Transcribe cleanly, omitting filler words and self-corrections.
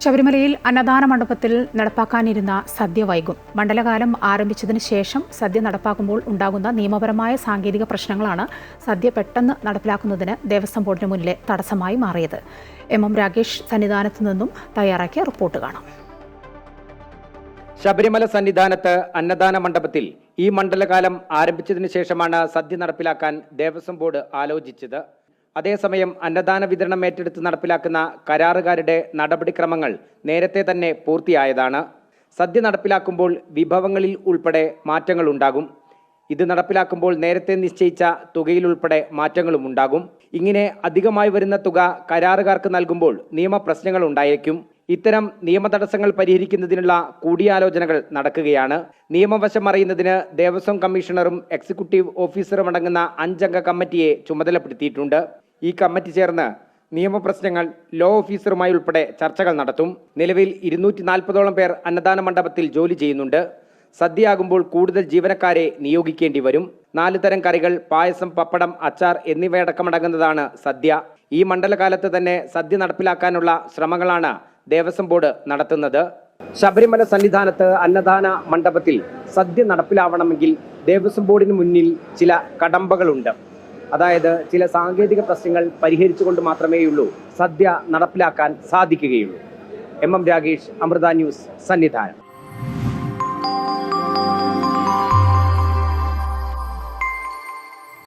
ശബരിമലയിൽ അന്നദാന മണ്ഡപത്തിൽ നടപ്പാക്കാനിരുന്ന സദ്യ വൈകും. മണ്ഡലകാലം ആരംഭിച്ചതിന് ശേഷം സദ്യ നടപ്പാക്കുമ്പോൾ ഉണ്ടാകുന്ന നിയമപരമായ സാങ്കേതിക പ്രശ്നങ്ങളാണ് സദ്യ പെട്ടെന്ന് നടപ്പിലാക്കുന്നതിന് ദേവസ്വം ബോർഡിന് മുന്നിലെ തടസ്സമായി മാറിയത്. എം രാഗേഷ് സന്നിധാനത്ത് നിന്നും തയ്യാറാക്കിയ റിപ്പോർട്ട് കാണാം. ശബരിമല സന്നിധാനത്ത് അന്നദാന മണ്ഡപത്തിൽ ഈ മണ്ഡലകാലം ആരംഭിച്ചതിന് ശേഷമാണ് സദ്യ നടപ്പിലാക്കാൻ ദേവസ്വം ബോർഡ് ആലോചിച്ചത്. അതേസമയം അന്നദാന വിതരണം ഏറ്റെടുത്ത് നടപ്പിലാക്കുന്ന കരാറുകാരുടെ നടപടിക്രമങ്ങൾ നേരത്തെ തന്നെ പൂർത്തിയായതാണ്. സദ്യ നടപ്പിലാക്കുമ്പോൾ വിഭവങ്ങളിൽ ഉൾപ്പെടെ മാറ്റങ്ങൾ ഉണ്ടാകും. ഇത് നടപ്പിലാക്കുമ്പോൾ നേരത്തെ നിശ്ചയിച്ച തുകയിൽ ഉൾപ്പെടെ മാറ്റങ്ങളും ഉണ്ടാകും. ഇങ്ങനെ അധികമായി വരുന്ന തുക കരാറുകാർക്ക് നൽകുമ്പോൾ നിയമപ്രശ്നങ്ങൾ ഉണ്ടായേക്കും. ഇത്തരം നിയമതടസ്സങ്ങൾ പരിഹരിക്കുന്നതിനുള്ള കൂടിയാലോചനകൾ നടക്കുകയാണ്. നിയമവശം അറിയുന്നതിന് ദേവസ്വം കമ്മീഷണറും എക്സിക്യൂട്ടീവ് ഓഫീസറും അടങ്ങുന്ന 5 അംഗ കമ്മിറ്റിയെ ചുമതലപ്പെടുത്തിയിട്ടുണ്ട്. ഈ കമ്മിറ്റി ചേർന്ന് നിയമപ്രശ്നങ്ങൾ ലോ ഓഫീസറുമായി ഉൾപ്പെടെ ചർച്ചകൾ നടത്തും. നിലവിൽ 240ഓളം പേർ അന്നദാന മണ്ഡപത്തിൽ ജോലി ചെയ്യുന്നുണ്ട്. സദ്യയാകുമ്പോൾ കൂടുതൽ ജീവനക്കാരെ നിയോഗിക്കേണ്ടി വരും. 4 തരം കറികൾ, പായസം, പപ്പടം, അച്ചാർ എന്നിവയടക്കമടങ്ങുന്നതാണ് സദ്യ. ഈ മണ്ഡലകാലത്ത് തന്നെ സദ്യ നടപ്പിലാക്കാനുള്ള ശ്രമങ്ങളാണ് ദേവസ്വം ബോർഡ് നടത്തുന്നത്. ശബരിമല സന്നിധാനത്ത് അന്നദാന മണ്ഡപത്തിൽ സദ്യ നടപ്പിലാവണമെങ്കിൽ ദേവസ്വം ബോർഡിന് മുന്നിൽ ചില കടമ്പകളുണ്ട്. അതായത് ചില സാങ്കേതിക പ്രശ്നങ്ങൾ പരിഹരിച്ചുകൊണ്ട് മാത്രമേയുള്ളൂ സദ്യ നടപ്പിലാക്കാൻ സാധിക്കുകയുള്ളൂ. M Ragesh, Amrita news, Sannidhanam.